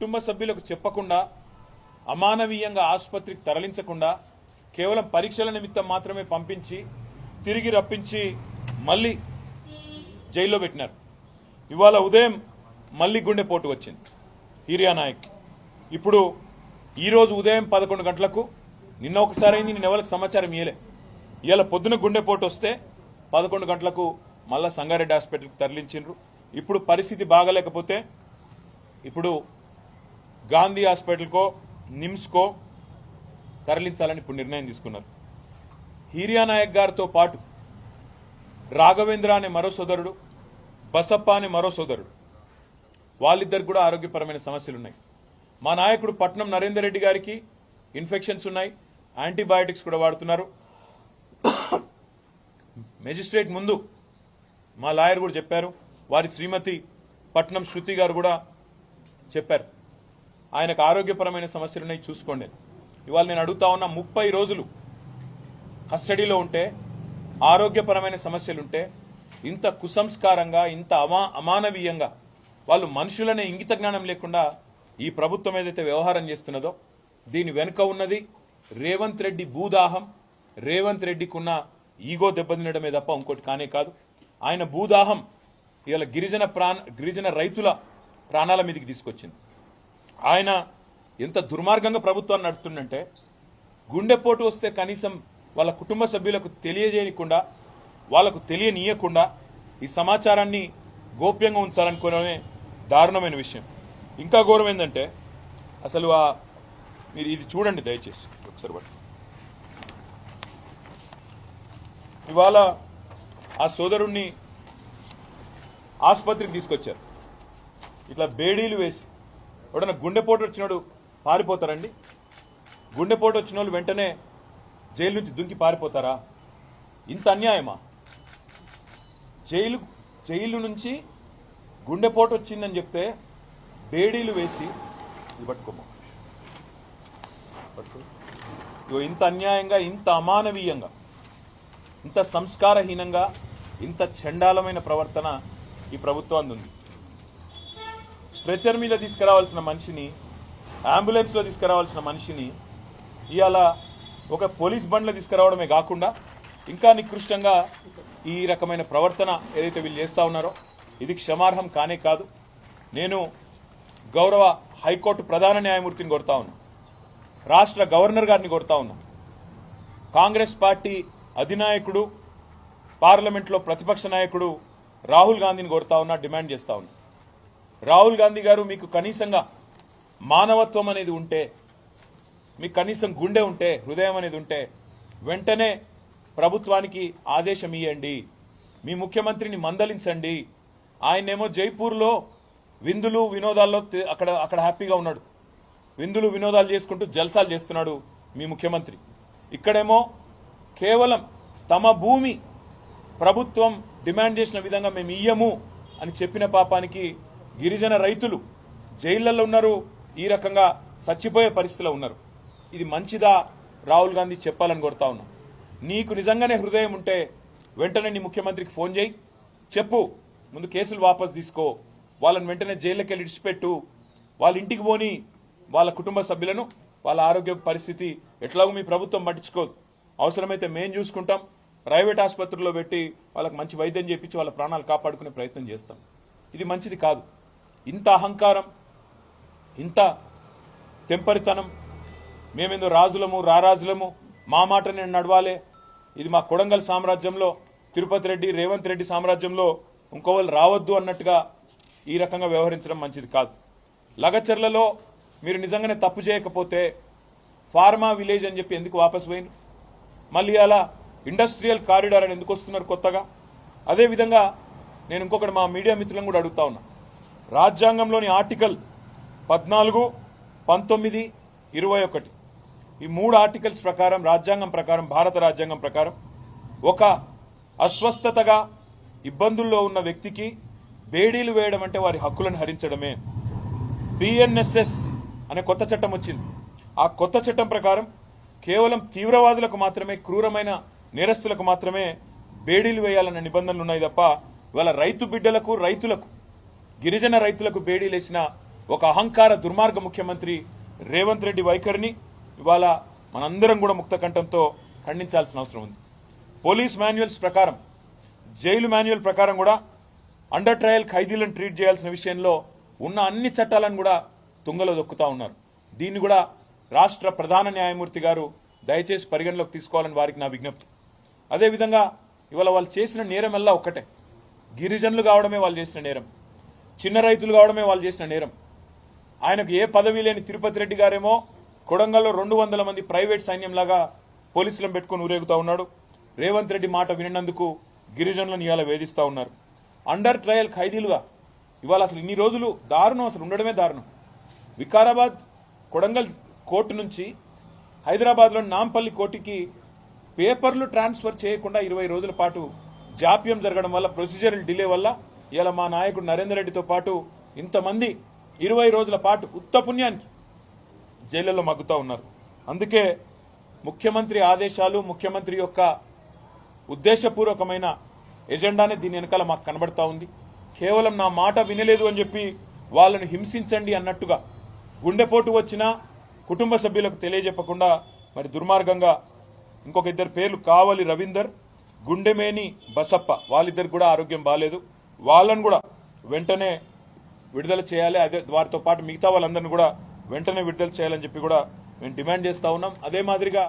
కుటుంబ సభ్యులకు చెప్పకుండా అమానవీయంగా ఆసుపత్రికి తరలించకుండా కేవలం పరీక్షల నిమిత్తం మాత్రమే పంపించి తిరిగి రప్పించి మళ్ళీ జైల్లో పెట్టినారు. ఇవాళ ఉదయం మళ్ళీ గుండెపోటు వచ్చింది హీరియా నాయక్. ఇప్పుడు ఈరోజు ఉదయం 11 గంటలకు నిన్న ఒకసారి అయింది, నేను ఎవరికి సమాచారం ఇవ్వలే. ఇవాళ పొద్దున గుండెపోటు వస్తే 11 గంటలకు మళ్ళా సంగారెడ్డి హాస్పిటల్కి తరలించిండ్రు. ఇప్పుడు పరిస్థితి బాగలేకపోతే ఇప్పుడు గాంధీ హాస్పిటల్కో నిమ్స్కో తరలించాలని ఇప్పుడు నిర్ణయం తీసుకున్నారు. హీరియా నాయక్ గారితో పాటు రాఘవేంద్ర అనే మరో సోదరుడు, బసప్ప అనే మరో సోదరుడు, వాళ్ళిద్దరికి కూడా ఆరోగ్యపరమైన సమస్యలు ఉన్నాయి. మా నాయకుడు పట్నం నరేందర్ రెడ్డి గారికి ఇన్ఫెక్షన్స్ ఉన్నాయి, యాంటీబయాటిక్స్ కూడా వాడుతున్నారు. మెజిస్ట్రేట్ ముందు మా లాయర్ కూడా చెప్పారు, వారి శ్రీమతి పట్నం శృతి గారు కూడా చెప్పారు, ఆయనకు ఆరోగ్యపరమైన సమస్యలు ఉన్నాయి చూసుకోండి. ఇవాళ నేను అడుగుతా ఉన్నా, 30 రోజులు కస్టడీలో ఉంటే ఆరోగ్యపరమైన సమస్యలుంటే ఇంత కుసంస్కారంగా ఇంత అమానవీయంగా వాళ్ళు మనుషులనే ఇంగిత జ్ఞానం లేకుండా ఈ ప్రభుత్వం ఏదైతే వ్యవహారం చేస్తున్నదో దీని వెనుక ఉన్నది రేవంత్ రెడ్డి భూదాహం, రేవంత్ రెడ్డికి ఉన్న ఈగో దెబ్బతినడమే తప్ప ఇంకోటి కానే కాదు. ఆయన భూదాహం ఇవాళ గిరిజన రైతుల ప్రాణాల మీదకి తీసుకొచ్చింది. ఆయన ఎంత దుర్మార్గంగా ప్రభుత్వాన్ని నడుపుతుందంటే గుండెపోటు వస్తే కనీసం వాళ్ళ కుటుంబ సభ్యులకు తెలియజేయకుండా, వాళ్లకు తెలియనీయకుండా ఈ సమాచారాన్ని గోప్యంగా ఉంచాలనుకోవడమే దారుణమైన విషయం. ఇంకా ఘోరం ఏంటంటే అసలు మీరు ఇది చూడండి దయచేసి ఒకసారి బట్టి. ఇవాళ ఆ సోదరుణ్ణి ఆసుపత్రికి తీసుకొచ్చారు. ఇట్లా బేడీలు వేసి ఎవడన్నా గుండెపోటు వచ్చినాడు పారిపోతారండి? గుండెపోటు వచ్చిన వాళ్ళు వెంటనే జైలు నుంచి దుంకి పారిపోతారా? ఇంత అన్యాయమా? జైలు నుంచి గుండెపోటు వచ్చిందని చెప్తే బేడీలు వేసి ఇది పట్టుకోమా, ఇంత అన్యాయంగా, ఇంత అమానవీయంగా, ఇంత సంస్కారహీనంగా, ఇంత చండాలమైన ప్రవర్తన ఈ ప్రభుత్వానికి ఉంది. స్ట్రెచర్ మీద తీసుకురావాల్సిన మనిషిని, అంబులెన్స్లో తీసుకురావాల్సిన మనిషిని ఇవాళ ఒక పోలీస్ బండ్లో తీసుకురావడమే కాకుండా ఇంకా నికృష్టంగా ఈ రకమైన ప్రవర్తన ఏదైతే వీళ్ళు చేస్తా ఉన్నారో ఇది క్షమార్హం కానే కాదు. నేను గౌరవ హైకోర్టు ప్రధాన న్యాయమూర్తిని కోరుతా ఉన్నా, రాష్ట్ర గవర్నర్ గారిని కోరుతా ఉన్నా, కాంగ్రెస్ పార్టీ అధినాయకుడు, పార్లమెంట్లో ప్రతిపక్ష నాయకుడు రాహుల్ గాంధీని కోరుతా ఉన్నా, డిమాండ్ చేస్తా ఉన్నా. రాహుల్ గాంధీ గారు, మీకు కనీసంగా మానవత్వం అనేది ఉంటే, మీకు కనీసం గుండె ఉంటే, హృదయం అనేది ఉంటే వెంటనే ప్రభుత్వానికి ఆదేశం ఇవ్వండి, మీ ముఖ్యమంత్రిని మందలించండి. ఆయనేమో జైపూర్లో విందులు వినోదాల్లో అక్కడ హ్యాపీగా ఉన్నాడు, విందులు వినోదాలు చేసుకుంటూ జల్సాలు చేస్తున్నాడు మీ ముఖ్యమంత్రి. ఇక్కడేమో కేవలం తమ భూమి ప్రభుత్వం డిమాండ్ చేసిన విధంగా మేము ఇయ్యము అని చెప్పిన పాపానికి గిరిజన రైతులు జైళ్లలో ఉన్నారు, ఈ రకంగా చచ్చిపోయే పరిస్థితిలో ఉన్నారు. ఇది మంచిదా? రాహుల్ గాంధీ చెప్పాలని కోరుతా ఉన్నా. నీకు నిజంగానే హృదయం ఉంటే వెంటనే నీ ముఖ్యమంత్రికి ఫోన్ చేయి, చెప్పు, ముందు కేసులు వాపసు తీసుకో, వాళ్ళని వెంటనే జైల్లోకి వెళ్ళి ఇడిచిపెట్టు, వాళ్ళ ఇంటికి పోని, వాళ్ళ కుటుంబ సభ్యులను, వాళ్ళ ఆరోగ్య పరిస్థితి ఎట్లాగో మీ ప్రభుత్వం పట్టించుకోదు, అవసరమైతే మేం చూసుకుంటాం, ప్రైవేట్ ఆసుపత్రుల్లో పెట్టి వాళ్ళకి మంచి వైద్యం చేయించి వాళ్ళ ప్రాణాలు కాపాడుకునే ప్రయత్నం చేస్తాం. ఇది మంచిది కాదు. ఇంత అహంకారం, ఇంత తెంపరితనం, మేమేందో రాజులము రారాజులము, మా మాట నేను నడవాలే, ఇది మా కొడంగల్ సామ్రాజ్యంలో తిరుపతి రెడ్డి రేవంత్ రెడ్డి సామ్రాజ్యంలో ఇంకోవాళ్ళు రావద్దు అన్నట్టుగా ఈ రకంగా వ్యవహరించడం మంచిది కాదు. లగచర్లలో మీరు నిజంగానే తప్పు చేయకపోతే ఫార్మా విలేజ్ అని చెప్పి ఎందుకు వాపసు పోయింది? మళ్ళీ అలా ఇండస్ట్రియల్ కారిడార్ అని ఎందుకు వస్తున్నారు కొత్తగా? అదేవిధంగా నేను ఇంకొకటి మా మీడియా మిత్రులను కూడా అడుగుతా ఉన్నా, రాజ్యాంగంలోని ఆర్టికల్ 14, 19, 21 ఈ 3 ఆర్టికల్స్ ప్రకారం, రాజ్యాంగం ప్రకారం, భారత రాజ్యాంగం ప్రకారం ఒక అస్వస్థతగా ఇబ్బందుల్లో ఉన్న వ్యక్తికి బేడీలు వేయడం అంటే వారి హక్కులను హరించడమే. బిఎన్ఎస్ఎస్ అనే కొత్త చట్టం వచ్చింది. ఆ కొత్త చట్టం ప్రకారం కేవలం తీవ్రవాదులకు మాత్రమే, క్రూరమైన నేరస్తులకు మాత్రమే బేడీలు వేయాలన్న నిబంధనలు ఉన్నాయి తప్ప ఇవాళ రైతు బిడ్డలకు, రైతులకు, గిరిజన రైతులకు బేడీలేసిన ఒక అహంకార దుర్మార్గ ముఖ్యమంత్రి రేవంత్ రెడ్డి వైఖరిని ఇవాళ మనందరం కూడా ముక్త కంఠంతో ఖండించాల్సిన అవసరం ఉంది. పోలీస్ మాన్యువల్స్ ప్రకారం, జైలు మాన్యువల్ ప్రకారం కూడా అండర్ ట్రయల్ ఖైదీలను ట్రీట్ చేయాల్సిన విషయంలో ఉన్న అన్ని చట్టాలను కూడా తుంగలో దొక్కుతా ఉన్నారు. దీన్ని కూడా రాష్ట్ర ప్రధాన న్యాయమూర్తి గారు దయచేసి పరిగణలోకి తీసుకోవాలని వారికి నా విజ్ఞప్తి. అదేవిధంగా ఇవాళ వాళ్ళు చేసిన నేరమెల్లా ఒక్కటే. గిరిజనులు కావడమే వాళ్ళు చేసిన నేరం, చిన్న రైతులు కావడమే వాళ్ళు చేసిన నేరం. ఆయనకు ఏ పదవి లేని తిరుపతి రెడ్డి గారేమో కొడంగల్లో 200 మంది ప్రైవేట్ సైన్యంలాగా పోలీసులను పెట్టుకుని ఊరేగుతా ఉన్నాడు. రేవంత్ రెడ్డి మాట వినందుకు గిరిజనులను ఇవాళ వేధిస్తా ఉన్నారు. అండర్ ట్రయల్ ఖైదీలుగా ఇవాళ అసలు ఇన్ని రోజులు దారుణం, అసలు ఉండడమే దారుణం. వికారాబాద్ కొడంగల్ కోర్టు నుంచి హైదరాబాద్లోని నాంపల్లి కోర్టుకి పేపర్లు ట్రాన్స్ఫర్ చేయకుండా 20 రోజుల పాటు జాప్యం జరగడం వల్ల, ప్రొసీజరల్ డిలే వల్ల ఇలా మా నాయకుడు నరేందర్ రెడ్డితో పాటు ఇంతమంది 20 రోజుల పాటు ఉత్త పుణ్యానికి జైళ్లలో మగ్గుతా ఉన్నారు. అందుకే ముఖ్యమంత్రి ఆదేశాలు, ముఖ్యమంత్రి యొక్క ఉద్దేశపూర్వకమైన ఎజెండానే దీని వెనకాల మాకు కనబడతా ఉంది. కేవలం నా మాట వినలేదు అని చెప్పి వాళ్ళని హింసించండి అన్నట్టుగా గుండెపోటు వచ్చినా కుటుంబ సభ్యులకు తెలియజెప్పకుండా మరి దుర్మార్గంగా ఇంకొక 2 పేర్లు కావలి రవీందర్, గుండెమేని బసప్ప, వాళ్ళిద్దరికి కూడా ఆరోగ్యం బాగాలేదు. వాళ్ళను కూడా వెంటనే విడుదల చేయాలి. అదే వారితో పాటు మిగతా వాళ్ళందరినీ కూడా వెంటనే విడుదల చేయాలని చెప్పి కూడా మేము డిమాండ్ చేస్తా ఉన్నాం. అదే మాదిరిగా